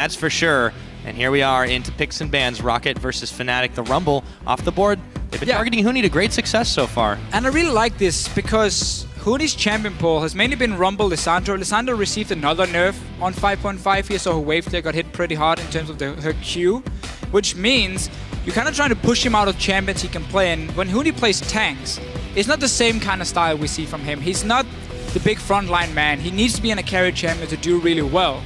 That's for sure. And here we are into picks and bans. ROCCAT versus Fnatic. The Rumble off the board. They've been targeting Huni to great success so far. And I really like this because Huni's champion pool has mainly been Rumble, Lissandra. Lissandra received another nerf on 5.5 here, so her wave clear got hit pretty hard in terms of her Q, which means you're kind of trying to push him out of champions he can play. And when Huni plays tanks, it's not the same kind of style we see from him. He's not the big frontline man. He needs to be in a carry champion to do really well.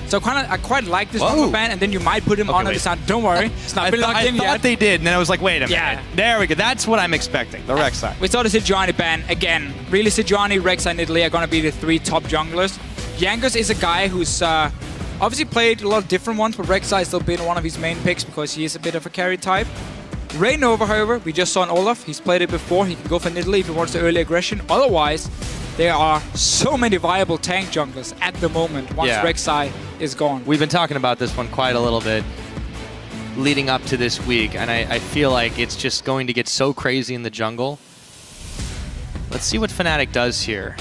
So I quite like this Rumble ban, and then you might put him on the sound. Don't worry, it's not been locked in yet. I thought they did, and then I was like, wait a minute. There we go. That's what I'm expecting, the Rek'Sai. We saw the Sejuani ban again. Really, Sejuani, Rek'Sai, and Italy are going to be the 3 top junglers. Jankos is a guy who's obviously played a lot of different ones, but Rek'Sai has still been one of his main picks because he is a bit of a carry type. Raynova, however, we just saw an Olaf. He's played it before. He can go for Italy if he wants the early aggression. Otherwise, there are so many viable tank junglers at the moment once Rek'Sai is gone. We've been talking about this one quite a little bit leading up to this week, and I feel like it's just going to get so crazy in the jungle. Let's see what Fnatic does here.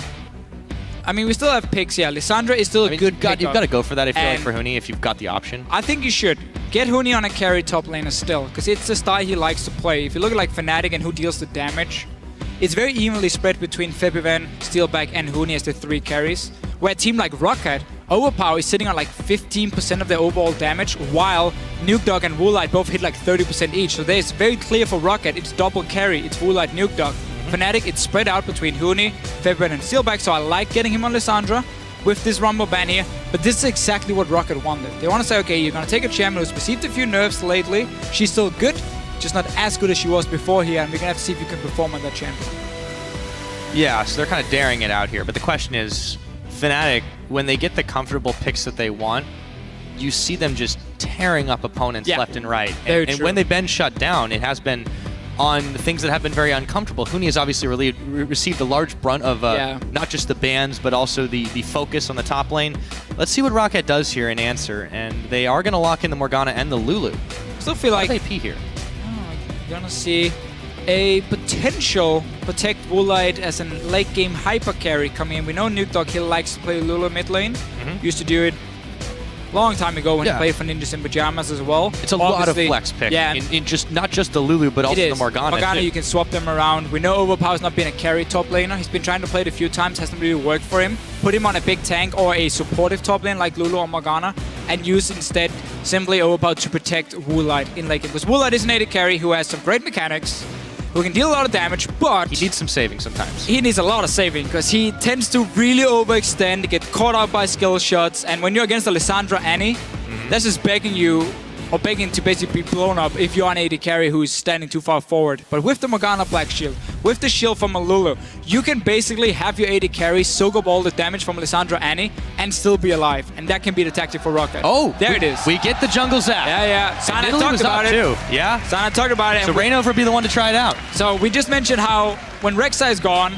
I mean, we still have picks, Lissandra is still a good pick. You've got to go for that, I feel like, for Huni, if you've got the option. I think you should. Get Huni on a carry top laner still, because it's the style he likes to play. If you look at like Fnatic and who deals the damage, it's very evenly spread between Febiven, Steelback, and Huni as the 3 carries. Where a team like ROCCAT, Overpower is sitting on like 15% of their overall damage, while Nuke Dog and Woolite both hit like 30% each. So there's very clear for ROCCAT, it's double carry, it's Woolite, Nuke Dog. Fnatic, it's spread out between Huni, Febiven, and Steelback, so I like getting him on Lissandra with this Rumble ban here. But this is exactly what ROCCAT wanted. They want to say, okay, you're going to take a champion who's received a few nerfs lately. She's still good, just not as good as she was before here, and we're going to have to see if you can perform on that champion. Yeah, so they're kind of daring it out here. But the question is, Fnatic, when they get the comfortable picks that they want, you see them just tearing up opponents left and right. And when they've been shut down, it has been on the things that have been very uncomfortable. Huni has obviously received a large brunt of not just the bans, but also the focus on the top lane. Let's see what ROCCAT does here in answer. And they are going to lock in the Morgana and the Lulu. Still feel like AP here. You're going to see a potential Protect Woolite as a late game hyper carry coming in. We know Nuke Dog, he likes to play Lulu mid lane. Used to do it long time ago when he played for Ninjas in Pajamas as well. It's a lot of flex pick. In just not just the Lulu, but also the Morgana. Morgana, you can swap them around. We know Overpower's not been a carry top laner. He's been trying to play it a few times, hasn't really worked for him. Put him on a big tank or a supportive top lane like Lulu or Morgana, and use instead simply Overpower to protect Woolite in late game. Because Woolite is an AD carry who has some great mechanics, who can deal a lot of damage, but he needs some saving sometimes. He needs a lot of saving because he tends to really overextend, get caught out by skill shots, and when you're against a Lissandra Annie, that's just begging you, or begging to basically be blown up if you're an AD carry who's standing too far forward. But with the Morgana Black Shield, with the shield from a Lulu, you can basically have your AD carry soak up all the damage from Lissandra Annie and still be alive. And that can be the tactic for ROCCAT. Oh, there it is. We get the jungle zap. Sana talked about it. Too. Yeah? Sana talked about it. So Raynova would be the one to try it out. So we just mentioned how when Rek'Sai is gone,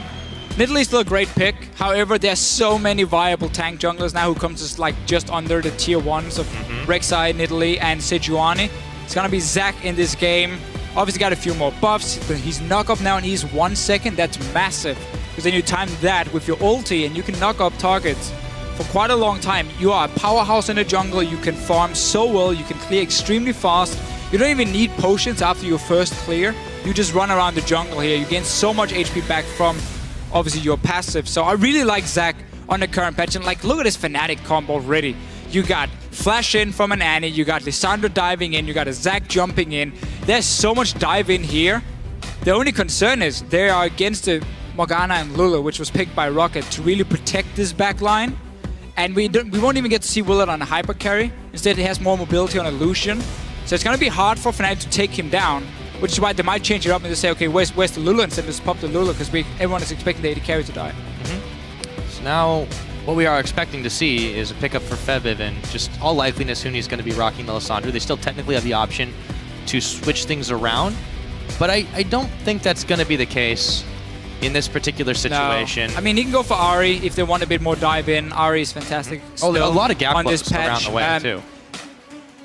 Nidalee is still a great pick. However, there's so many viable tank junglers now who comes just under the tier 1s of Rek'Sai, Nidalee, and Sejuani. It's going to be Zac in this game. Obviously got a few more buffs. He's knock up now and he's 1 second. That's massive. Because then you time that with your ulti and you can knock up targets for quite a long time. You are a powerhouse in the jungle. You can farm so well. You can clear extremely fast. You don't even need potions after your first clear. You just run around the jungle here. You gain so much HP back from obviously your passive. So I really like Zac on the current patch. And like, look at this Fnatic combo already. You got flash in from an Annie, you got Lissandra diving in, you got a Zac jumping in. There's so much dive in here. The only concern is they are against the Morgana and Lulu, which was picked by ROCCAT to really protect this backline. And we won't even get to see Willard on a hyper carry. Instead, he has more mobility on a Lucian. So it's going to be hard for Fnatic to take him down, which is why they might change it up and just say, okay, where's the Lulu? Instead, let's pop the Lulu, because everyone is expecting the AD carry to die. So now, what we are expecting to see is a pickup for Febiv, and just all likeliness, Huni is going to be rocking the Lissandra. They still technically have the option to switch things around, but I don't think that's going to be the case in this particular situation. No. I mean, he can go for Ahri if they want a bit more dive in. Ahri is fantastic. Oh, a lot of gap on this close patch. around the way, too.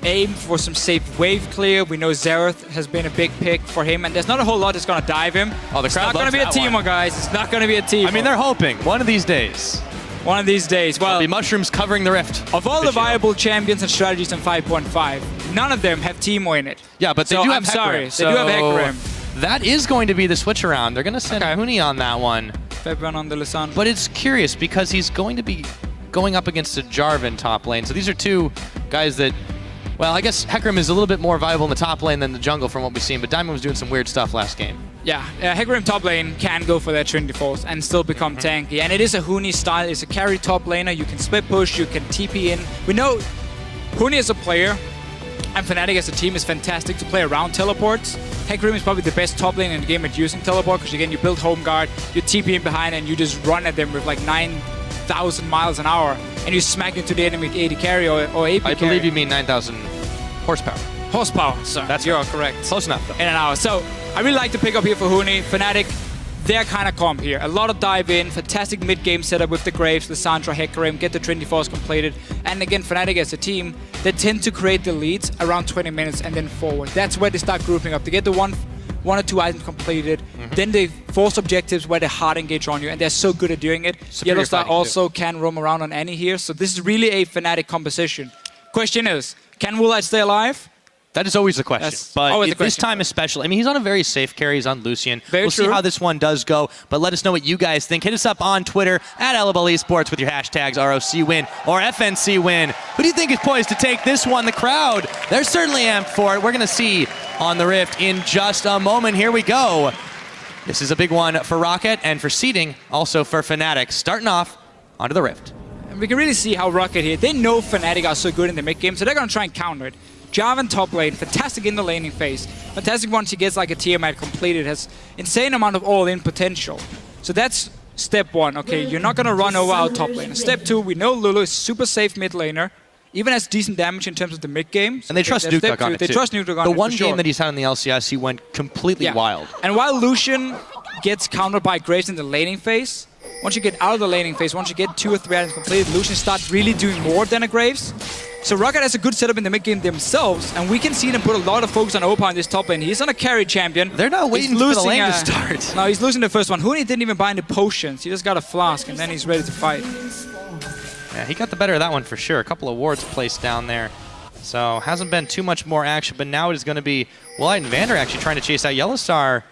Aim for some safe wave clear. We know Xerath has been a big pick for him, and there's not a whole lot that's going to dive him. Oh, the crowd It's not going to be a teamo, guys. It's not going to be a teamo. I mean, they're hoping one of these days. One of these days. Well, there'll be mushrooms covering the rift. Of all the viable champions and strategies in 5.5, none of them have Teemo in it. Yeah, but they do have Hecarim. They do have Hecarim. That is going to be the switch around. They're going to send Huni on that one. Febron on the Lisandro. But it's curious because he's going to be going up against a Jarvan top lane. So these are two guys that, well, I guess Hecarim is a little bit more viable in the top lane than the jungle from what we've seen, but Diamond was doing some weird stuff last game. Yeah, Hecarim top lane can go for that Trinity Force and still become tanky. And it is a Huni style. It's a carry top laner. You can split push, you can TP in. We know Huni as a player and Fnatic as a team is fantastic to play around teleports. Hecarim is probably the best top lane in the game at using teleport because, again, you build home guard, you TP in behind, and you just run at them with like 9,000 miles an hour, and you smack into the enemy AD carry or AP carry. I believe you mean 9,000 horsepower. Horsepower, sorry. That's You're correct. Close enough, though. In an hour. So I really like the pick up here for Huni. Fnatic, they're kind of comp here. A lot of dive in, fantastic mid-game setup with the Graves, Lisandro, Hecarim, get the Trinity Force completed. And again, Fnatic as a team, they tend to create the leads around 20 minutes and then forward. That's where they start grouping up. They get the one or two items completed, then they force objectives where they hard engage on you, and they're so good at doing it. Yellow Star also can roam around on Annie here, so this is really a Fnatic composition. Question is, can Woolite stay alive? That is always the question. That's but always the question. This time especially, I mean, he's on a very safe carry. He's on Lucian. We'll see how this one does go, but let us know what you guys think. Hit us up on Twitter at LBL Esports with your hashtags ROC win or FNC win. Who do you think is poised to take this one? The crowd, they're certainly amped for it. We're going to see on the Rift in just a moment. Here we go. This is a big one for ROCCAT and for seeding, also for Fnatic. Starting off onto the Rift. And we can really see how ROCCAT here, they know Fnatic are so good in the mid game, so they're going to try and counter it. Jarvan top lane, fantastic in the laning phase. Fantastic once he gets like a Tiamat completed, has insane amount of all-in potential. So that's step one. Okay, you're not going to run over our top laner. Step two, we know Lulu is super safe mid laner, even has decent damage in terms of the mid game. And they trust Nukeduck on it too. They trust Nukeduck on it. The one game that he's had in the LCS, he went completely wild. And while Lucian gets countered by Graves in the laning phase, once you get out of the laning phase, once you get 2 or 3 items completed, Lucian starts really doing more than a Graves. So ROCCAT has a good setup in the mid game themselves, and we can see them put a lot of focus on Opa in this top lane. He's on a carry champion. They're not waiting for the lane to start. No, he's losing the first one. Huni didn't even buy any potions. He just got a flask, and then he's ready to fight. Yeah, he got the better of that one for sure. A couple of wards placed down there. So hasn't been too much more action, but now it is going to be Woolite and Vander actually trying to chase out Yellow Star.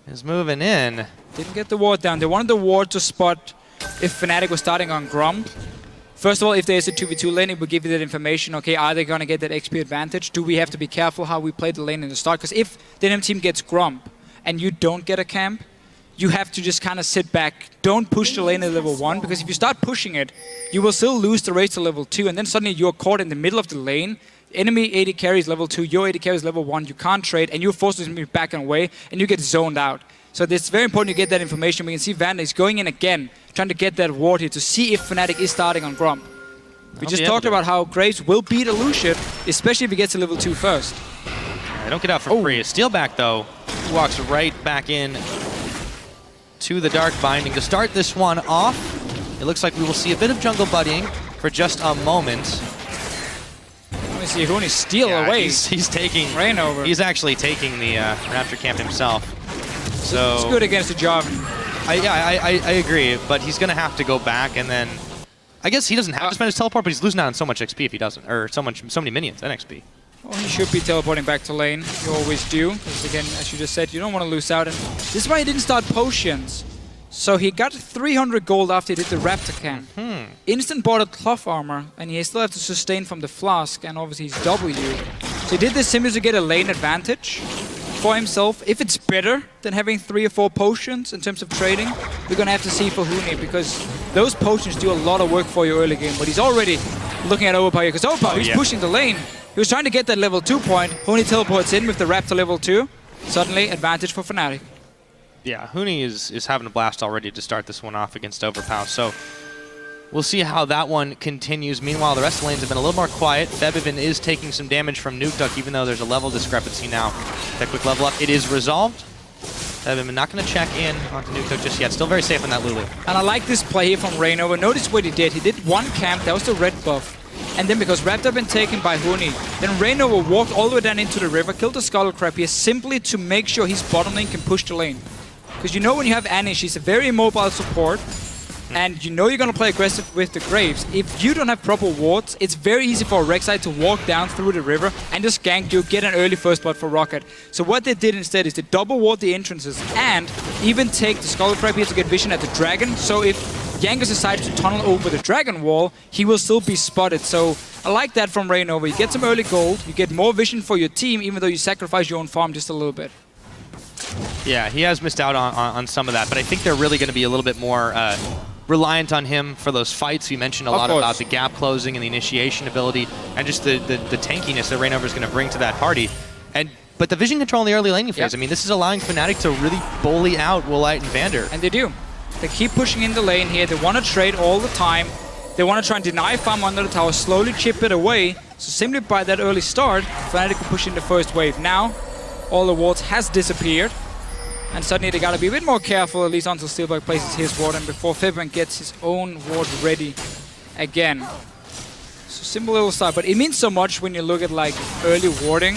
Is moving in. Didn't get the ward down. They wanted the ward to spot if Fnatic was starting on Grump. First of all, if there's a 2v2 lane, it will give you that information. Okay, are they going to get that XP advantage? Do we have to be careful how we play the lane in the start? Because if the enemy team gets Grump and you don't get a camp, you have to just kind of sit back. Don't push the lane at level 1, because if you start pushing it, you will still lose the race to level 2, and then suddenly you're caught in the middle of the lane. Enemy AD carry is level 2, your AD carry is level 1, you can't trade, and you're forced to move back and away, and you get zoned out. So it's very important you get that information. We can see Vander is going in again, trying to get that ward here to see if Fnatic is starting on Grump. We just talked about how Graves will beat Illusion, especially if he gets to level 2 first. They don't get out for free. A steal back, though, walks right back in to the Dark Binding. To start this one off, it looks like we will see a bit of jungle buddying for just a moment. Let me see Huni steal away. He's taking Rain over. He's actually taking the Raptor camp himself. So it's good against the Jarvan. I agree, but he's going to have to go back, and then I guess he doesn't have to spend his teleport, but he's losing out on so much XP if he doesn't, or so many minions and XP. Well, he should be teleporting back to lane. You always do, because again, as you just said, you don't want to lose out. And this is why he didn't start potions. So he got 300 gold after he did the Raptor camp. Instant bought a cloth armor, and he still has to sustain from the flask, and obviously he's W. So he did this simply to get a lane advantage for himself. If it's better than having 3 or 4 potions in terms of trading, we're going to have to see for Huni, because those potions do a lot of work for you early game. But he's already looking at Overpower here, because Overpower, he's pushing the lane. He was trying to get that level 2 point. Huni teleports in with the Raptor level 2. Suddenly, advantage for Fnatic. Yeah, Huni is having a blast already to start this one off against Overpower. So we'll see how that one continues. Meanwhile, the rest of the lanes have been a little more quiet. Febiven is taking some damage from Nukeduck, even though there's a level discrepancy now. That quick level up, it is resolved. Febiven not going to check in onto Nukeduck just yet. Still very safe on that Lulu. And I like this play here from Rainover. Notice what he did. He did one camp, that was the red buff. And then because Raptor had been taken by Huni, then Rainover walked all the way down into the river, killed the Skull Crab here simply to make sure his bottom lane can push the lane. Because you know when you have Annie, she's a very mobile support. and you know you're going to play aggressive with the Graves. If you don't have proper wards, it's very easy for Rek'Sai to walk down through the river and just gank you, get an early first blood for ROCCAT. So what they did instead is they double ward the entrances and even take the Skull Trap here to get vision at the dragon. So if Jankos decides to tunnel over the dragon wall, he will still be spotted. So I like that from Reignover. You get some early gold, you get more vision for your team, even though you sacrifice your own farm just a little bit. Yeah, he has missed out on some of that, but I think they're really going to be a little bit more reliant on him for those fights. We mentioned a lot about the gap closing and the initiation ability, and just the tankiness that Reignover is going to bring to that party. But the vision control in the early laning phase, I mean, this is allowing Fnatic to really bully out Woolite and Vander. And they do. They keep pushing in the lane here. They want to trade all the time. They want to try and deny farm under the tower, slowly chip it away. So simply by that early start, Fnatic can push in the first wave. Now, all the wards has disappeared. And suddenly they got to be a bit more careful, at least until Steelberg places his ward and before Fibban gets his own ward ready again. So simple little start, but it means so much when you look at like early warding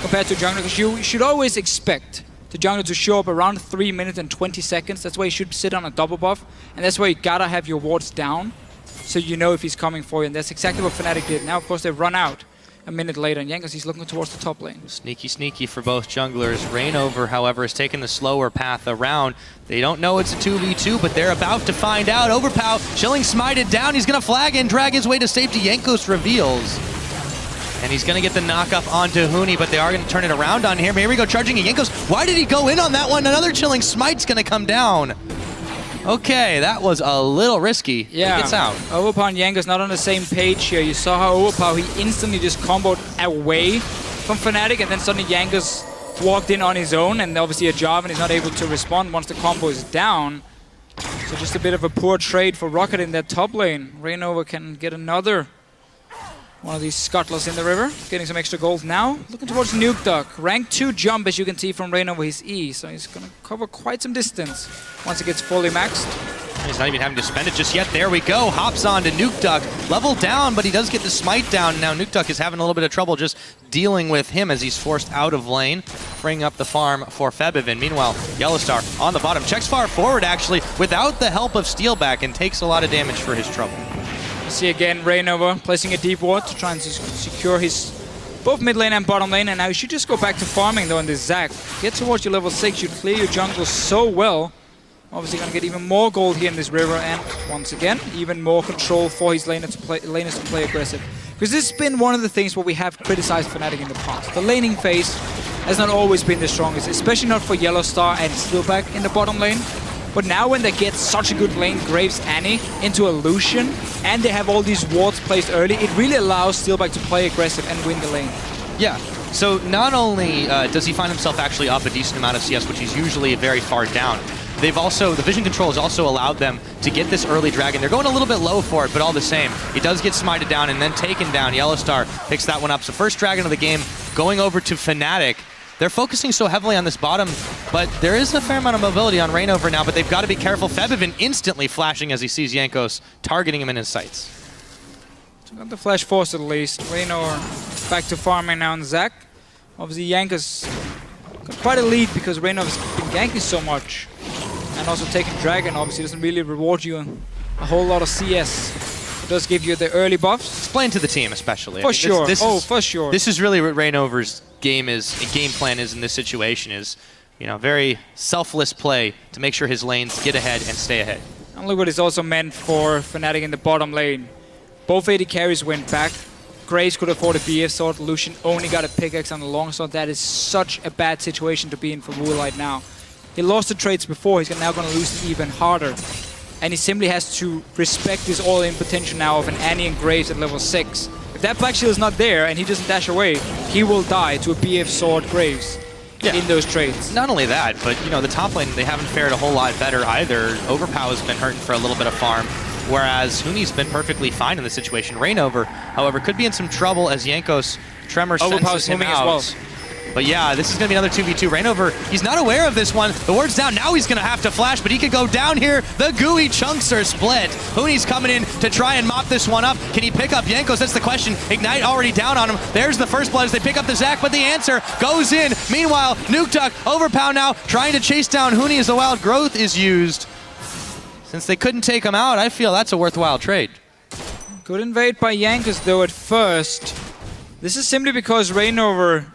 compared to jungler, because you should always expect the jungler to show up around 3 minutes and 20 seconds. That's why you should sit on a double buff, and that's why you gotta have your wards down so you know if he's coming for you, and that's exactly what Fnatic did. Now, of course, they run out a minute later, and Jankos, he's looking towards the top lane. Sneaky for both junglers. Reignover, however, has taken the slower path around. They don't know it's a 2v2, but they're about to find out. Overpow, Chilling smited down. He's going to flag and drag his way to safety. Jankos reveals. And he's going to get the knock-up onto Huni, but they are going to turn it around on him. Here we go, charging in Jankos. Why did he go in on that one? Another Chilling Smite's going to come down. Okay, that was a little risky. Yeah, he gets out. Overpow and Jankos not on the same page here. You saw how Overpow, he instantly just comboed away from Fnatic, and then suddenly Jankos walked in on his own, and obviously a Jarvan is not able to respond once the combo is down. So just a bit of a poor trade for ROCCAT in that top lane. Reignover can get another one of these scuttlers in the river, getting some extra gold now. Looking towards Nuke Duck. Rank 2 jump, as you can see from Reignover, his E. So he's going to cover quite some distance once it gets fully maxed. He's not even having to spend it just yet. There we go. Hops on to Nuke Duck. Level down, but he does get the smite down. Now Nuke Duck is having a little bit of trouble just dealing with him as he's forced out of lane, freeing up the farm for Febiven. Meanwhile, Yellowstar on the bottom. Checks far forward, actually, without the help of Steelback, and takes a lot of damage for his trouble. See again Reignover placing a deep ward to try and secure his both mid lane and bottom lane, and now you should just go back to farming though in this Zac. Get towards your level 6, you clear your jungle so well. Obviously gonna get even more gold here in this river, and once again, even more control for his laners to play aggressive. Because this has been one of the things where we have criticized Fnatic in the past. The laning phase has not always been the strongest, especially not for Yellowstar and Steelback in the bottom lane. But now when they get such a good lane, Graves, Annie, into a Lucian, and they have all these wards placed early, it really allows Steelback to play aggressive and win the lane. Yeah, so not only does he find himself actually up a decent amount of CS, which he's usually very far down, the vision control has also allowed them to get this early dragon. They're going a little bit low for it, but all the same, he does get smited down and then taken down. Yellowstar picks that one up. So first dragon of the game going over to Fnatic. They're focusing so heavily on this bottom, but there is a fair amount of mobility on Reignover now, but they've got to be careful. Febiven instantly flashing as he sees Jankos targeting him in his sights. So got the flash force at least. Reignover back to farming now on Zac. Obviously Jankos got quite a lead because Reignover's been ganking so much. And also taking dragon obviously doesn't really reward you a whole lot of CS. It does give you the early buffs. Explain to the team especially. For sure. For sure. This is really what Reignover's game plan is in this situation, is, you know, very selfless play to make sure his lanes get ahead and stay ahead. And look what it's also meant for Fnatic in the bottom lane. Both AD carries went back. Graves could afford a BF sword. Lucian only got a pickaxe on the long sword. That is such a bad situation to be in for Woolite now. He lost the trades before, he's now going to lose it even harder. And he simply has to respect this all-in potential now of an Annie and Graves at level 6. If that Black Shield is not there and he doesn't dash away, he will die to a BF sword Graves in those trades. Not only that, but you know, the top lane, they haven't fared a whole lot better either. Overpow has been hurting for a little bit of farm, whereas Huni's been perfectly fine in this situation. Reignover, however, could be in some trouble as Jankos Tremor senses him out. As well. But yeah, this is going to be another 2v2. Reignover, he's not aware of this one. The ward's down. Now he's going to have to flash, but he could go down here. The gooey chunks are split. Huni's coming in to try and mop this one up. Can he pick up Jankos? That's the question. Ignite already down on him. There's the first blood as they pick up the Zac, but the answer goes in. Meanwhile, Nuke Duck, Overpow now, trying to chase down Huni as the Wild Growth is used. Since they couldn't take him out, I feel that's a worthwhile trade. Good invade by Jankos though at first. This is simply because Reignover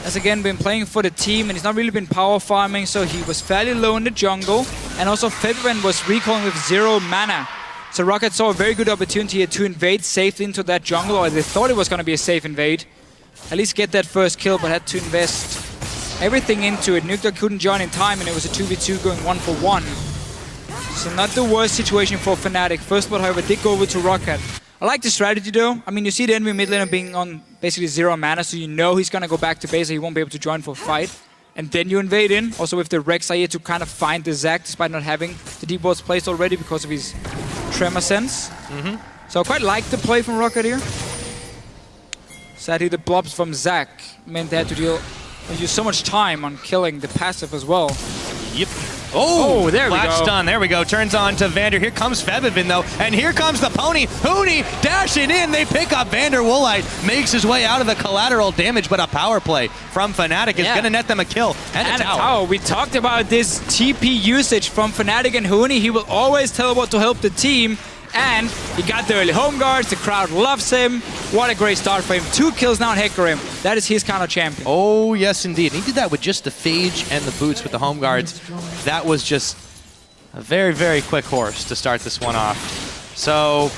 has again been playing for the team and he's not really been power farming, so he was fairly low in the jungle. And also Febiven was recalling with 0 mana. So ROCCAT saw a very good opportunity here to invade safely into that jungle, or they thought it was going to be a safe invade. At least get that first kill, but had to invest everything into it. Nukta couldn't join in time and it was a 2v2 going 1-for-1. So not the worst situation for Fnatic. First blood, however, did go over to ROCCAT. I like the strategy though. I mean, you see the enemy mid laner being on basically 0 mana, so you know he's gonna go back to base, so he won't be able to join for a fight. And then you invade in, also with the Rek'Sai here to kind of find the Zac, despite not having the deep wards placed already because of his Tremor Sense. So I quite like the play from ROCCAT here. Sadly, the blobs from Zac meant they had to use so much time on killing the passive as well. Yep. Oh, there we go. Flash stun, there we go. Turns on to Vander. Here comes Febiven though, and here comes the pony. Huni dashing in. They pick up Vander. Woolite makes his way out of the collateral damage, but a power play from Fnatic is going to net them a kill and a tower. We talked about this TP usage from Fnatic and Huni. He will always teleport to help the team. And he got the early home guards, the crowd loves him. What a great start for him. 2 kills now on Hecarim. That is his kind of champion. Oh, yes, indeed. And he did that with just the Phage and the boots with the home guards. That was just a very, very quick horse to start this one off. So,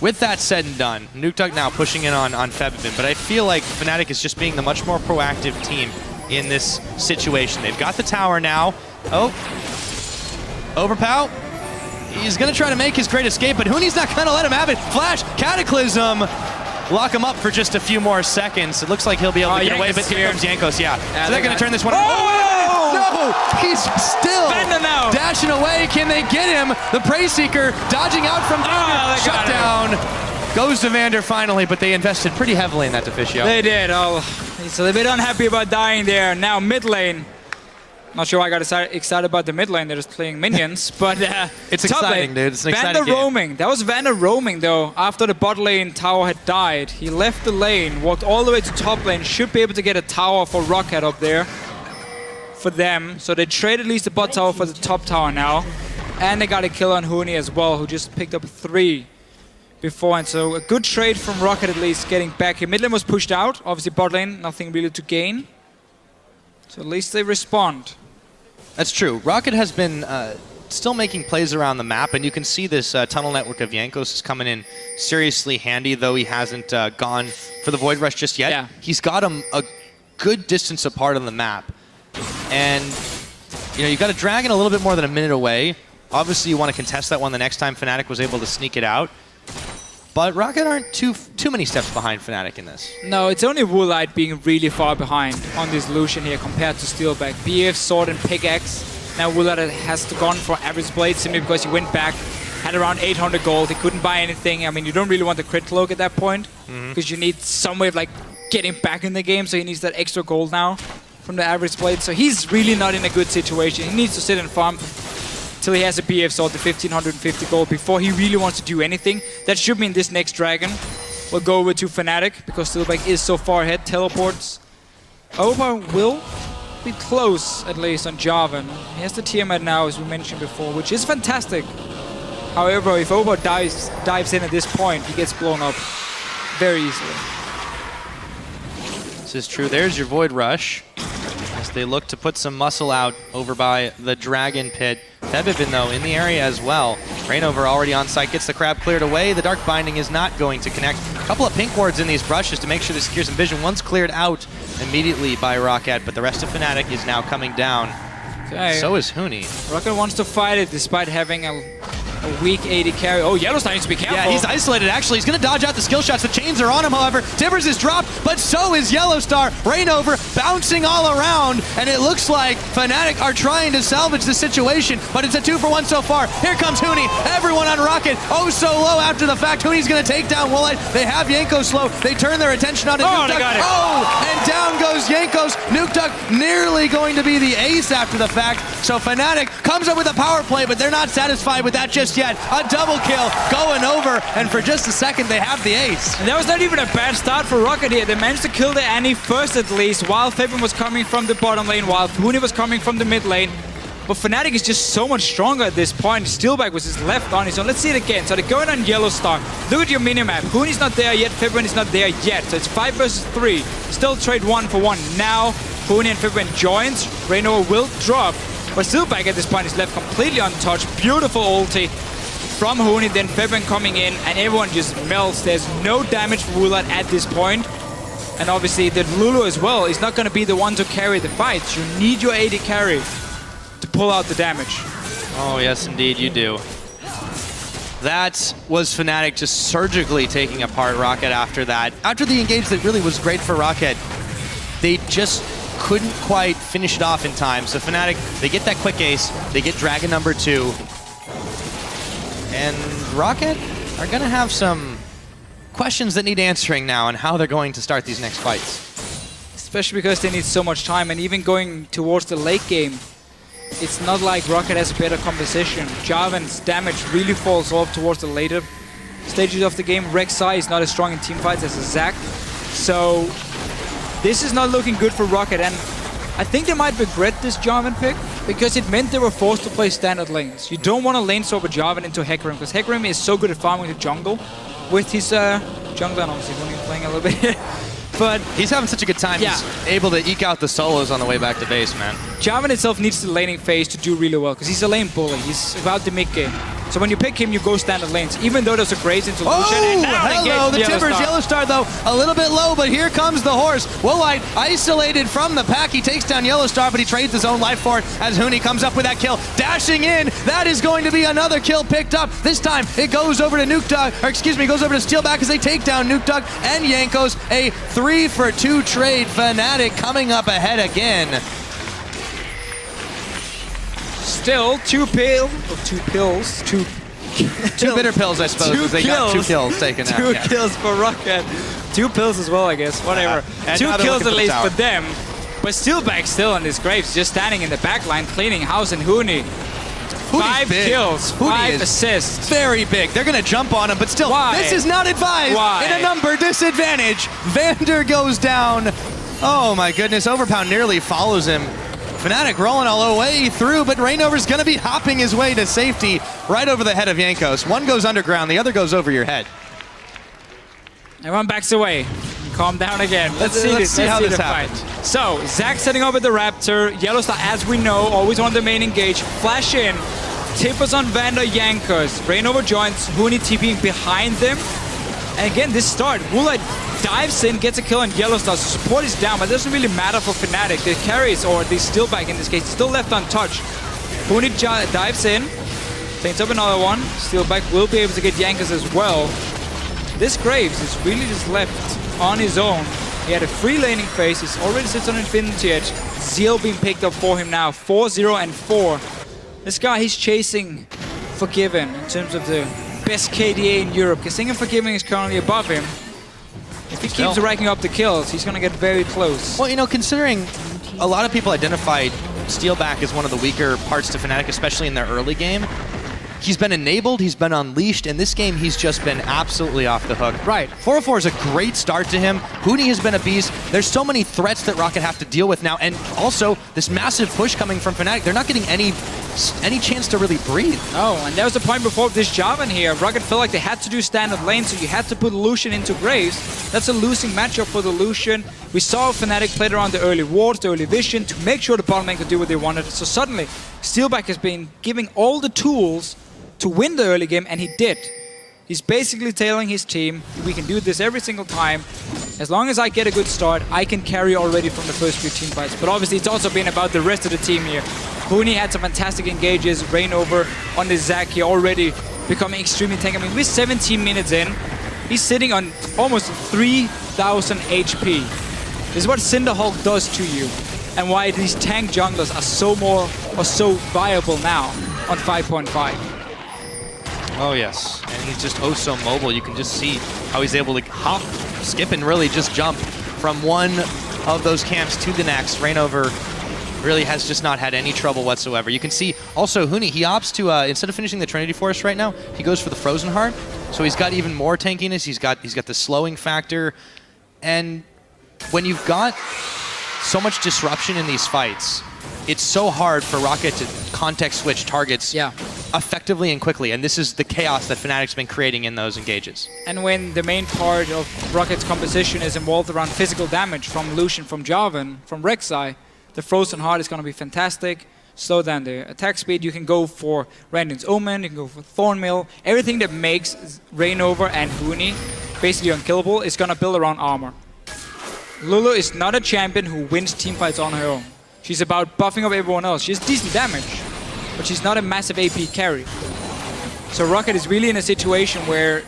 with that said and done, Nuktuk now pushing in on Febiven. But I feel like Fnatic is just being the much more proactive team in this situation. They've got the tower now. Oh, Overpow. He's going to try to make his great escape, but Huni's not going to let him have it. Flash, Cataclysm, lock him up for just a few more seconds. It looks like he'll be able to get away, but here comes Jankos, so they're going to turn this one. No! He's still dashing away. Can they get him? The Prey Seeker dodging out from Vander. Shut down. Goes to Vander finally, but they invested pretty heavily in that Deficio. They did. Oh, he's a little bit unhappy about dying there. Now mid lane. Not sure why I got excited about the mid lane. They're just playing minions, but it's exciting, dude. It's an exciting game. Roaming. That was Vander roaming though. After the bot lane tower had died, he left the lane, walked all the way to top lane. Should be able to get a tower for ROCCAT up there for them. So they trade at least the bot tower for the top tower now, and they got a kill on Huni as well, who just picked up 3 before. And so a good trade from ROCCAT at least, getting back here. Mid lane was pushed out. Obviously bot lane, nothing really to gain. So at least they respond. That's true. ROCCAT has been still making plays around the map, and you can see this tunnel network of Jankos is coming in seriously handy, though he hasn't gone for the Void Rush just yet. Yeah. He's got him a good distance apart on the map. And, you know, you got a dragon a little bit more than a minute away. Obviously, you want to contest that one the next time Fnatic was able to sneak it out. But ROCCAT aren't too many steps behind Fnatic in this. No, it's only Woolite being really far behind on this Lucian here compared to Steelback. BF, Sword, and Pickaxe. Now Woolite has gone for Average Blade simply because he went back, had around 800 gold. He couldn't buy anything. I mean, you don't really want the crit cloak at that point because you need some way of like getting back in the game. So he needs that extra gold now from the Average Blade. So he's really not in a good situation. He needs to sit and farm till he has a BF Sword, the 1550 gold, before he really wants to do anything. That should mean this next dragon will go over to Fnatic, because Steelback is so far ahead. Teleports. Oba will be close, at least, on Jarvan. He has the Tiamat now, as we mentioned before, which is fantastic. However, if Oba dives in at this point, he gets blown up very easily. This is true. There's your Void Rush, as they look to put some muscle out over by the Dragon Pit. Febiven, though, in the area as well. Reignover already on site, gets the crab cleared away. The Dark Binding is not going to connect. A couple of pink wards in these brushes to make sure they secure some vision. One's cleared out immediately by ROCCAT, but the rest of Fnatic is now coming down. Okay. So is Huni. ROCCAT wants to fight it despite having a weak 80 carry. Oh, Yellowstone needs to be careful. Yeah, he's isolated, actually. He's going to dodge out the skill shots. The chains are on him, however. Tibbers is dropped, but so is Yellowstar. Reignover bouncing all around, and it looks like Fnatic are trying to salvage the situation, but it's a 2-for-1 so far. Here comes Huni. Everyone on ROCCAT. Oh, so low after the fact. Huni's going to take down Woolite. They have Jankos low. They turn their attention on Nuktuk. They got it. Oh, and down goes Jankos. Nuktuk nearly going to be the ace after the fact. So Fnatic comes up with a power play, but they're not satisfied with that just yet. A double kill going over, and for just a second they have the ace. And that was not even a bad start for ROCCAT here. They managed to kill the Annie first at least, while Fabian was coming from the bottom lane, while Huni was coming from the mid lane. But Fnatic is just so much stronger at this point. Steelback was just left on his own. Let's see it again. So they're going on Yellow Star. Look at your minimap. Huni's not there yet. Fibrin is not there yet. So it's 5 versus 3. Still trade 1-for-1. Now Huni and Fibrin joins. Reynova will drop. But Steelback at this point is left completely untouched. Beautiful ulti from Huni. Then Fibrin coming in. And everyone just melts. There's no damage for Wulat at this point. And obviously the Lulu as well is not going to be the one to carry the fights. You need your AD carry to pull out the damage. Oh, yes, indeed, you do. That was Fnatic just surgically taking apart ROCCAT after that. After the engage that really was great for ROCCAT, they just couldn't quite finish it off in time. So Fnatic, they get that quick ace, they get Dragon number 2. And ROCCAT are going to have some questions that need answering now on how they're going to start these next fights. Especially because they need so much time, and even going towards the late game, it's not like ROCCAT has a better composition. Jarvan's damage really falls off towards the later stages of the game. Rek'Sai is not as strong in teamfights as a Zac. So this is not looking good for ROCCAT, and I think they might regret this Jarvan pick because it meant they were forced to play standard lanes. You don't want to lane swap a Jarvan into Hecarim because Hecarim is so good at farming the jungle with his jungler, and obviously when he's playing a little bit. But he's having such a good time. Yeah. He's able to eke out the solos on the way back to base, man. Jarvan itself needs the laning phase to do really well because he's a lane bully. He's about the mid game. So when you pick him, you go standard lanes, even though there's a Graves into Lucian. Oh, hello, the Timbers Yellow Star, though, a little bit low, but here comes the horse. Woolite isolated from the pack. He takes down Yellow Star, but he trades his own life for it as Huni comes up with that kill. Dashing in, that is going to be another kill picked up. This time, it goes over to Nukedog, or excuse me, goes over to Steelback as they take down Nukedog and Jankos. A 3-for-2 trade. Fnatic coming up ahead again. Still two bitter pills, I suppose. They got 2 kills taken out. 2 kills for ROCCAT. 2 pills as well, I guess. Whatever. 2 kills at least for them. But Steelback still on his Graves, just standing in the back line, cleaning house, and Huni. 5 kills, 5 assists. Very big. They're going to jump on him, but still, this is not advised. In a number disadvantage. Vander goes down. Oh my goodness, Overpound nearly follows him. Fnatic rolling all the way through, but Reignover's going to be hopping his way to safety right over the head of Jankos. One goes underground, the other goes over your head. Everyone backs away. Calm down again. Let's see how this happens. So, Zac setting up with the Raptor. Yellow Star, as we know, always on the main engage. Flash in. Tippers on Vander, Jankos. Reignover joins. Huni TPing behind them. And again, this start, Woolite dives in, gets a kill on Yellow Star. So support is down, but it doesn't really matter for Fnatic. The carries, or the Steelback in this case, still left untouched. Huni dives in, cleans up another one. Steelback will be able to get Jankos as well. This Graves is really just left on his own. He had a free laning phase. He already sits on Infinity Edge. Zeal being picked up for him now. 4-0 and 4. This guy, he's chasing Forgiven in terms of the best KDA in Europe. Kasing and Forgiving is currently above him. If he keeps racking up the kills, he's going to get very close. Well, you know, considering a lot of people identified Steelback as one of the weaker parts to Fnatic, especially in their early game, he's been enabled, he's been unleashed. In this game, he's just been absolutely off the hook. Right. 404 is a great start to him. Huni has been a beast. There's so many threats that ROCCAT have to deal with now, and also this massive push coming from Fnatic. They're not getting any chance to really breathe. Oh, and there was a point before this Jarvan here. ROCCAT felt like they had to do standard lane, so you had to put Lucian into Graves. That's a losing matchup for the Lucian. We saw Fnatic played around the early wards, the early vision, to make sure the bottom lane could do what they wanted. So suddenly, Steelback has been giving all the tools to win the early game, and he did. He's basically telling his team, we can do this every single time. As long as I get a good start, I can carry already from the first few team fights. But obviously, it's also been about the rest of the team here. Huni had some fantastic engages. Reignover on the Zac here already becoming extremely tanky. I mean, we're 17 minutes in. He's sitting on almost 3,000 HP. This is what Cinderhulk does to you, and why these tank junglers are so viable now on 5.5. Oh yes, and he's just oh so mobile. You can just see how he's able to hop, skip, and really just jump from one of those camps to the next. Reignover really has just not had any trouble whatsoever. You can see also Huni, he opts to, instead of finishing the Trinity Force right now, he goes for the Frozen Heart. So he's got even more tankiness, he's got the slowing factor. And when you've got so much disruption in these fights, it's so hard for ROCCAT to context switch targets effectively and quickly, and this is the chaos that Fnatic's been creating in those engages. And when the main part of ROCCAT's composition is involved around physical damage from Lucian, from Jarvan, from Rek'Sai, the Frozen Heart is going to be fantastic. Slow down the attack speed. You can go for Randon's Omen, you can go for Thornmill. Everything that makes Reignover and Huni basically unkillable is going to build around armor. Lulu is not a champion who wins teamfights on her own. She's about buffing up everyone else. She has decent damage, but she's not a massive AP carry. So ROCCAT is really in a situation where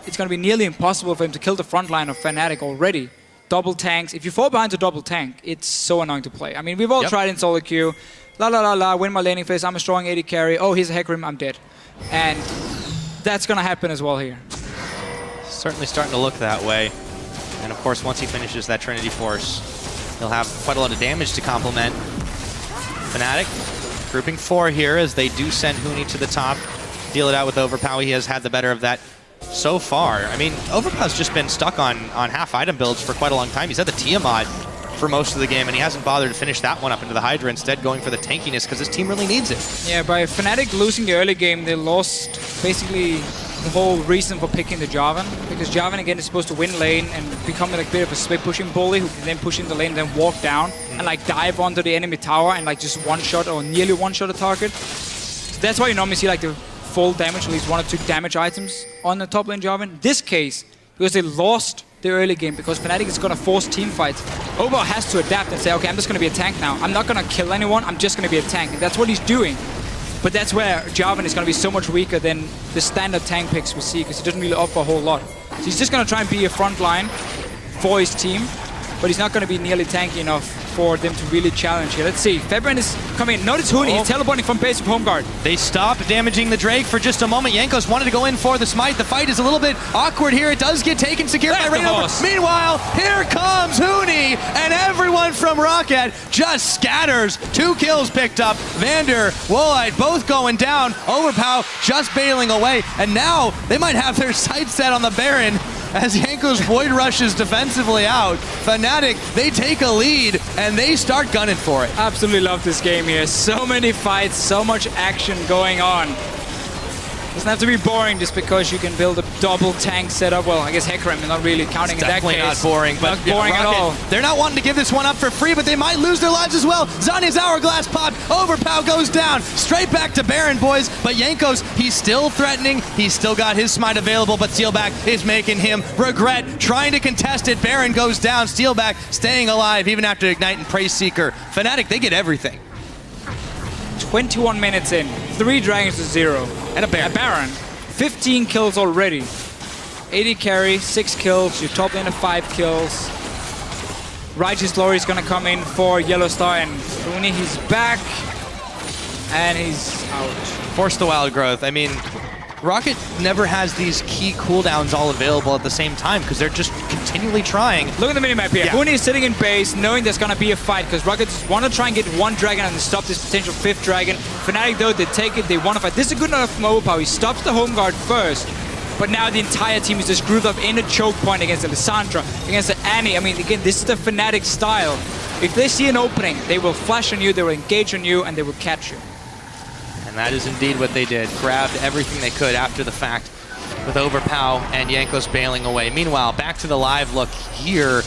it's going to be nearly impossible for him to kill the front line of Fnatic already. Double tanks. If you fall behind a double tank, it's so annoying to play. I mean, we've all tried in solo queue. La la la la, win my laning phase, I'm a strong AD carry. Oh, here's a Hecarim, I'm dead. And that's going to happen as well here. Certainly starting to look that way. And of course, once he finishes that Trinity Force, he'll have quite a lot of damage to complement. Fnatic, grouping 4 here as they do send Huni to the top. Deal it out with Overpower. He has had the better of that so far. I mean, Overpower's just been stuck on half item builds for quite a long time. He's had the Tiamat for most of the game, and he hasn't bothered to finish that one up into the Hydra, instead going for the tankiness because his team really needs it. Yeah, by Fnatic losing the early game, they lost basically the whole reason for picking the Jarvan, because Jarvan again is supposed to win lane and become like a bit of a split pushing bully who can then push in the lane, then walk down and like dive onto the enemy tower and like just one-shot or nearly one-shot a target. So that's why you normally see like the full damage, at least 1 or 2 damage items on the top lane Jarvan. This case, because they lost the early game, because Fnatic is going to force team fights, Oba has to adapt and say, okay, I'm just going to be a tank now. I'm not going to kill anyone, I'm just going to be a tank. And that's what he's doing. But that's where Jarvan is going to be so much weaker than the standard tank picks we see, because he doesn't really offer a whole lot. So he's just going to try and be a front line for his team, but he's not going to be nearly tanky enough for them to really challenge here. Let's see. Febren is coming in. Notice Huni. He's teleporting from base of home guard. They stop damaging the Drake for just a moment. Jankos wanted to go in for the smite. The fight is a little bit awkward here. It does get taken secure by Reignover. Meanwhile, here comes Huni, and everyone from ROCCAT just scatters. 2 kills picked up. Vander, Woolite, both going down. Overpow just bailing away. And now they might have their sights set on the Baron as Jankos void rushes defensively out. Fnatic, they take a lead and they start gunning for it. Absolutely love this game here. So many fights, so much action going on. Doesn't have to be boring just because you can build a double tank setup. Well, I guess Hecarim is not really counting in that case. Definitely not boring, but not boring at all. They're not wanting to give this one up for free, but they might lose their lives as well. Zanya's Hourglass popped. Overpow goes down. Straight back to Baron, boys. But Jankos, he's still threatening. He's still got his smite available, but Steelback is making him regret trying to contest it. Baron goes down. Steelback staying alive even after Ignite and Praise Seeker. Fnatic, they get everything. 21 minutes in. 3 dragons to 0. And a Baron. 15 kills already. 80 carry, 6 kills. Your top lane of 5 kills. Righteous Glory is going to come in for Yellow Star, and Huni, he's back. And he's out. Force the Wild Growth. I mean, ROCCAT never has these key cooldowns all available at the same time because they're just continually trying. Look at the minimap here. Huni is sitting in base, knowing there's going to be a fight because ROCCAT just want to try and get 1 dragon and stop this potential 5th dragon. Fnatic, though, they take it, they want to fight. This is good enough from Overpower. He stops the home guard first, but now the entire team is just grouped up in a choke point against the Lissandra, against the Annie. I mean, again, this is the Fnatic style. If they see an opening, they will flash on you, they will engage on you, and they will catch you. And that is indeed what they did. Grabbed everything they could after the fact with Overpow and Jankos bailing away. Meanwhile, back to the live look here.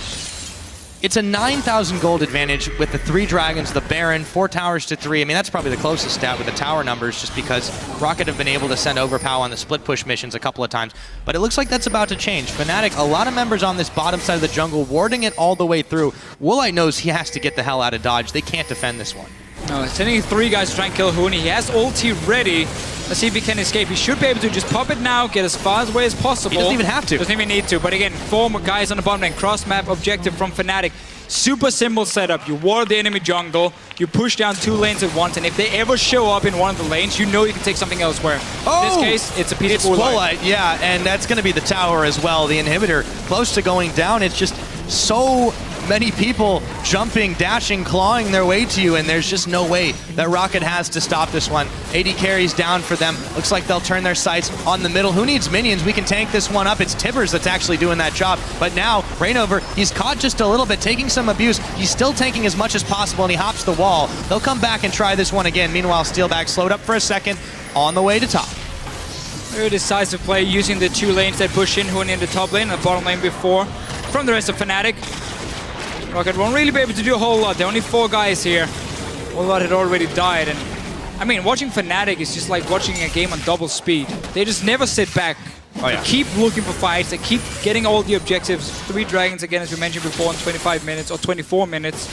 It's a 9,000 gold advantage with the 3 dragons, the Baron, 4 towers to 3. I mean, that's probably the closest stat with the tower numbers just because ROCCAT have been able to send Overpow on the split push missions a couple of times. But it looks like that's about to change. Fnatic, a lot of members on this bottom side of the jungle, warding it all the way through. Woolite knows he has to get the hell out of dodge. They can't defend this one. No, sending 3 guys to try and kill Huni. He has ulti ready. Let's see if he can escape. He should be able to just pop it now, get as far away as possible. He doesn't even have to. Doesn't even need to. But again, 4 more guys on the bottom lane. Cross-map objective from Fnatic. Super simple setup. You ward the enemy jungle, you push down 2 lanes at once, and if they ever show up in one of the lanes, you know you can take something elsewhere. In this case, it's a peaceful light. Yeah, and that's going to be the tower as well. The inhibitor close to going down. It's just so many people jumping, dashing, clawing their way to you, and there's just no way that ROCCAT has to stop this one. AD carries down for them. Looks like they'll turn their sights on the middle. Who needs minions? We can tank this one up. It's Tibbers that's actually doing that job. But now, Reignover, he's caught just a little bit, taking some abuse. He's still tanking as much as possible, and he hops the wall. They'll come back and try this one again. Meanwhile, Steelback slowed up for a second, on the way to top. Very decisive play using the two lanes that push in, who in the top lane and the bottom lane before. From the rest of Fnatic. ROCCAT won't really be able to do a whole lot. There are only 4 guys here. A whole lot had already died. And I mean, watching Fnatic is just like watching a game on double speed. They just never sit back. They keep looking for fights. They keep getting all the objectives. 3 dragons again, as we mentioned before, in 25 minutes or 24 minutes.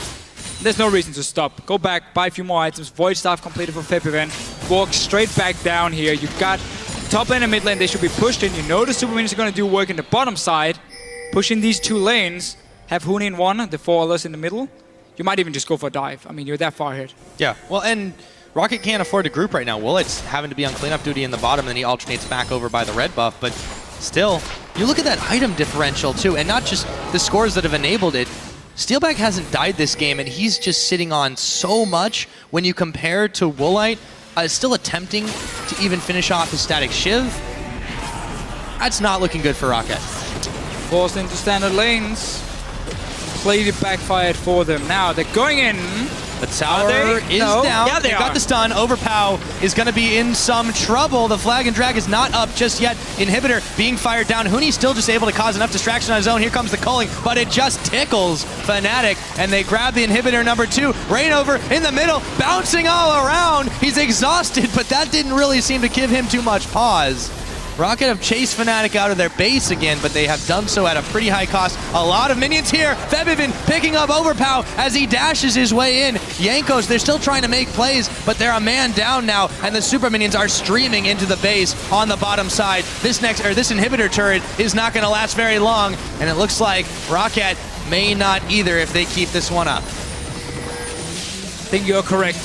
There's no reason to stop. Go back, buy a few more items. Void Staff completed for Feb event. Walk straight back down here. You've got top lane and mid lane. They should be pushed in. You know the super minions are going to do work in the bottom side. Pushing these 2 lanes. Have Huni in one, the 4 others in the middle. You might even just go for a dive. I mean, you're that far ahead. Yeah, well, and ROCCAT can't afford to group right now. Willet's having to be on cleanup duty in the bottom, and then he alternates back over by the red buff. But still, you look at that item differential, too, and not just the scores that have enabled it. Steelback hasn't died this game, and he's just sitting on so much when you compare to Woolite. Still attempting to even finish off his static Shiv. That's not looking good for ROCCAT. Forced into standard lanes. Completely backfired for them. Now they're going in. The tower is down. Yeah, they got the stun. Overpow is going to be in some trouble. The flag and drag is not up just yet. Inhibitor being fired down. Huni's still just able to cause enough distraction on his own. Here comes the culling, but it just tickles Fnatic, and they grab the inhibitor number 2. Reignover in the middle, bouncing all around. He's exhausted, but that didn't really seem to give him too much pause. ROCCAT have chased Fnatic out of their base again, but they have done so at a pretty high cost. A lot of minions here. Febivin picking up Overpow as he dashes his way in. Jankos, they're still trying to make plays, but they're a man down now, and the super minions are streaming into the base on the bottom side. This inhibitor turret is not going to last very long, and it looks like ROCCAT may not either if they keep this one up. I think you're correct,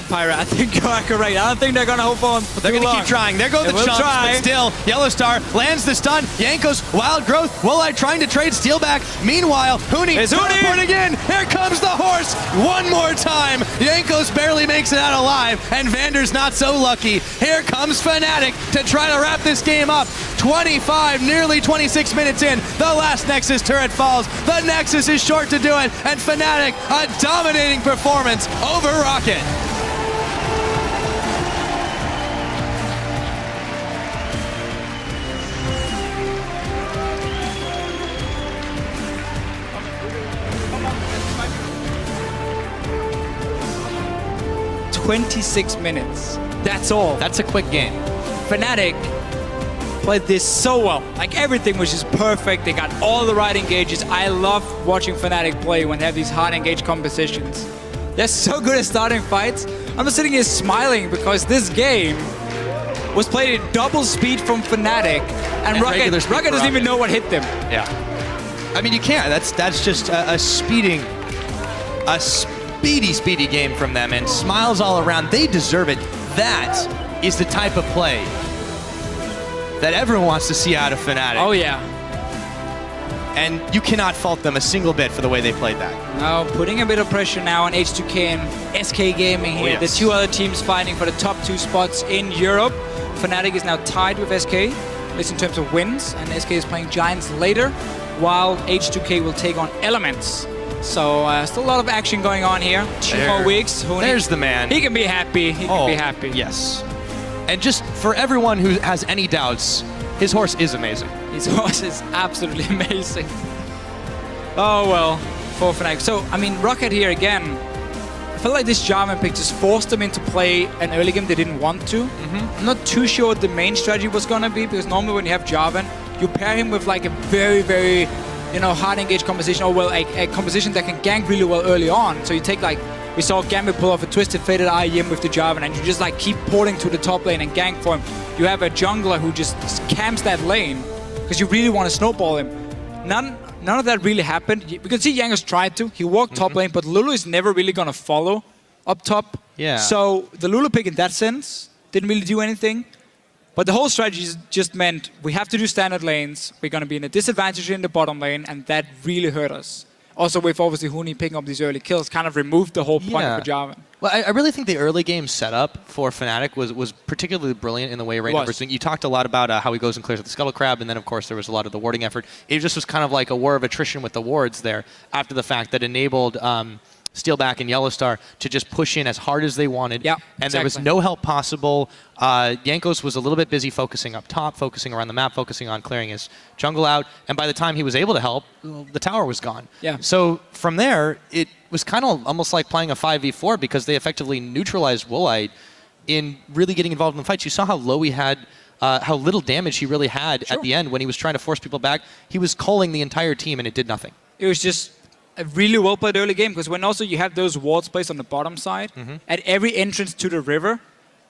Pyra. I think you are correct. I don't think they're going to hold on for They're going to keep trying. There go the chumps, but still, Yellowstar lands the stun. Jankos, Wild Growth, Woolite trying to trade Steelback. Meanwhile, Huni teleport again. Here comes the horse. One more time. Jankos barely makes it out alive, and Vander's not so lucky. Here comes Fnatic to try to wrap this game up. 25, nearly 26 minutes in. The last Nexus turret falls. The Nexus is short to do it, and Fnatic, a dominating performance over ROCCAT. "26 minutes. That's all. That's a quick game. Fnatic played this so well. Like, everything was just perfect. They got all the right engages. I love watching Fnatic play when they have these hard engage compositions. They're so good at starting fights. I'm just sitting here smiling because this game was played at double speed from Fnatic, and ROCCAT doesn't even know what hit them. Yeah. I mean, you can't. That's just a speedy game from them, and smiles all around. They deserve it. That is the type of play that everyone wants to see out of Fnatic. Oh, yeah. And you cannot fault them a single bit for the way they played that. Now, putting a bit of pressure now on H2K and SK Gaming here. Yes. The 2 other teams fighting for the top 2 spots in Europe. Fnatic is now tied with SK, at least in terms of wins, and SK is playing Giants later, while H2K will take on Elements. So, still a lot of action going on here. 2 more weeks. There's the man. He can be happy. He can be happy. Yes. And just for everyone who has any doubts, his horse is amazing. His horse is absolutely amazing. Oh, well, for Fnatic. So, I mean, ROCCAT here again. I feel like this Jarvan pick just forced them into play an early game they didn't want to. I'm not too sure what the main strategy was going to be, because normally when you have Jarvan, you pair him with like a very, very, hard engage composition, or well, a composition that can gank really well early on. So you take like, we saw Gambit pull off a Twisted Fated IEM with the Jarvan, and you just like keep porting to the top lane and gank for him. You have a jungler who just camps that lane because you really want to snowball him. None of that really happened. We can see Jankos tried to. He walked top lane, but Lulu is never really going to follow up top. Yeah. So the Lulu pick in that sense didn't really do anything. But the whole strategy just meant we have to do standard lanes. We're going to be in a disadvantage in the bottom lane, and that really hurt us. Also, with obviously Huni picking up these early kills, kind of removed the whole point of Jarvan. Well, I really think the early game setup for Fnatic was particularly brilliant in the way Raynor was doing. You talked a lot about how he goes and clears with the Scuttle Crab, and then, of course, there was a lot of the warding effort. It just was kind of like a war of attrition with the wards there after the fact that enabled Steelback and Yellowstar to just push in as hard as they wanted. Yeah, and there was no help possible. Jankos was a little bit busy focusing up top, focusing around the map, focusing on clearing his jungle out. And by the time he was able to help, the tower was gone. Yeah. So from there, it was kind of almost like playing a 5v4 because they effectively neutralized Woolite in really getting involved in the fights. You saw how low he had, how little damage he really had at the end when he was trying to force people back. He was culling the entire team and it did nothing. It was just a really well played early game because when also you have those wards placed on the bottom side, at every entrance to the river,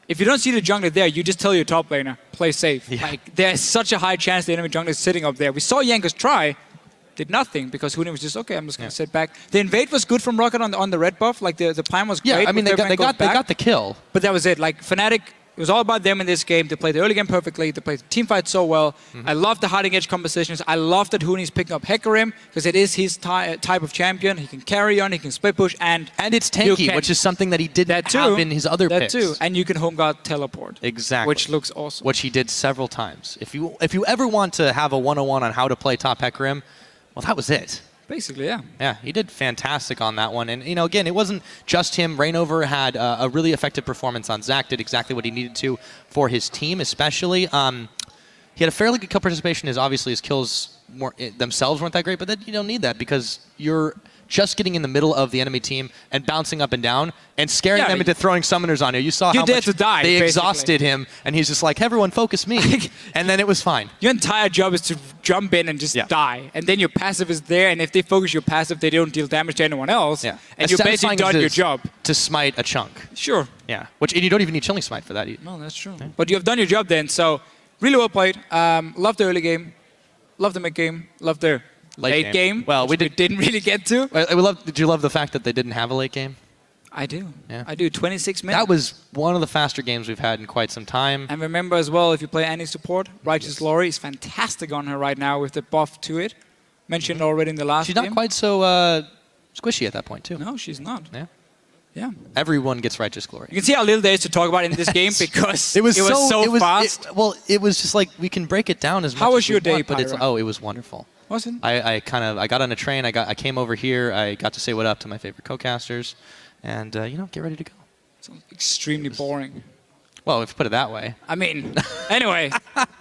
if you don't see the jungler there, you just tell your top laner, play safe. Yeah. Like, there's such a high chance the enemy jungler is sitting up there. We saw Jankos try, did nothing because Huni was just, okay, I'm just going to sit back. The invade was good from ROCCAT on the red buff. Like, the plan was great. Yeah, I mean, they got the kill. But that was it. Like, Fnatic, it was all about them in this game. They played the early game perfectly. They played the team fight so well. I love the hiding edge compositions. I love that Huni's picking up Hecarim because it is his type of champion. He can carry on, he can split push, and it's tanky, which is something that he didn't have in his other picks. That too, and you can home guard teleport. Exactly. Which looks awesome. Which he did several times. If you ever want to have a 101 on how to play top Hecarim, well, that was it. Basically, yeah. Yeah, he did fantastic on that one. And, you know, again, it wasn't just him. Rainover had a really effective performance on Zac, did exactly what he needed to for his team, especially. He had a fairly good kill participation. Obviously, his kills themselves weren't that great, but then you don't need that because you're just getting in the middle of the enemy team and bouncing up and down and scaring them into throwing summoners on you. You saw how much they exhausted him, and he's just like, everyone focus me. And then it was fine. Your entire job is to jump in and just die. And then your passive is there, and if they focus your passive, they don't deal damage to anyone else. Yeah. And you're basically done your job. To smite a chunk. Sure. Yeah. And you don't even need Chilling Smite for that either. No, that's true. Yeah. But you have done your job then, so really well played. Love the early game. Love the mid game. Love the late game. Well, we didn't really get to. Did you love the fact that they didn't have a late game? I do. Yeah. I do. 26 minutes. That was one of the faster games we've had in quite some time. And remember as well, if you play any support, Righteous Glory is fantastic on her right now with the buff to it. Mentioned already in the last game. She's not quite so squishy at that point, too. No, she's not. Yeah. Yeah. Everyone gets Righteous Glory. You can see how little there is to talk about in this game because it was so fast. It was just like, we can break it down as much as was your day, but it was wonderful. Was it? I got on a train. I came over here. I got to say what up to my favorite co-casters, and get ready to go. Sounds extremely boring. Well, if you put it that way. I mean, anyway,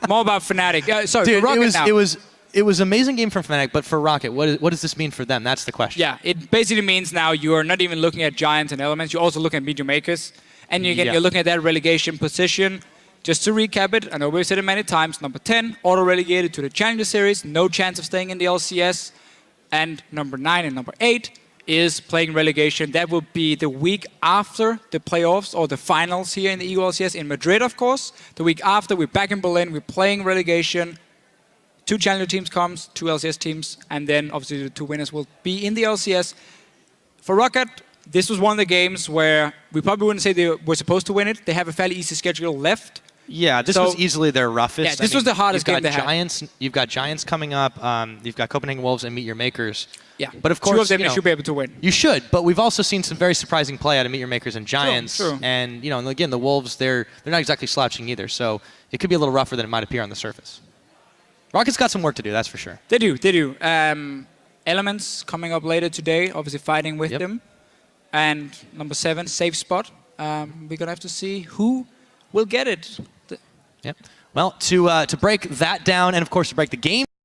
more about Fnatic. Sorry, dude, for ROCCAT it was an amazing game from Fnatic, but for ROCCAT, what does this mean for them? That's the question. Yeah, it basically means now you are not even looking at giants and elements. You're also looking at medium makers, and you're looking at that relegation position. Just to recap it, I know we've said it many times, number 10, auto-relegated to the Challenger Series, no chance of staying in the LCS. And number 9 and number 8 is playing relegation. That will be the week after the playoffs or the finals here in the EU LCS in Madrid, of course. The week after, we're back in Berlin, we're playing relegation. 2 Challenger teams comes, 2 LCS teams, and then obviously the 2 winners will be in the LCS. For ROCCAT, this was one of the games where we probably wouldn't say they were supposed to win it. They have a fairly easy schedule left. Yeah, this was easily their roughest. Yeah, this was the hardest game they had. You've got Giants coming up. You've got Copenhagen Wolves and Meet Your Makers. Yeah, but of course, 2 of them you should be able to win. You should, but we've also seen some very surprising play out of Meet Your Makers and Giants. True. And and again, the Wolves, they're not exactly slouching either. So it could be a little rougher than it might appear on the surface. ROCCAT's got some work to do, that's for sure. They do. Elements coming up later today, obviously fighting with them. And number 7, safe spot. We're gonna have to see who will get it. Yep. Well, to break that down, and of course to break the game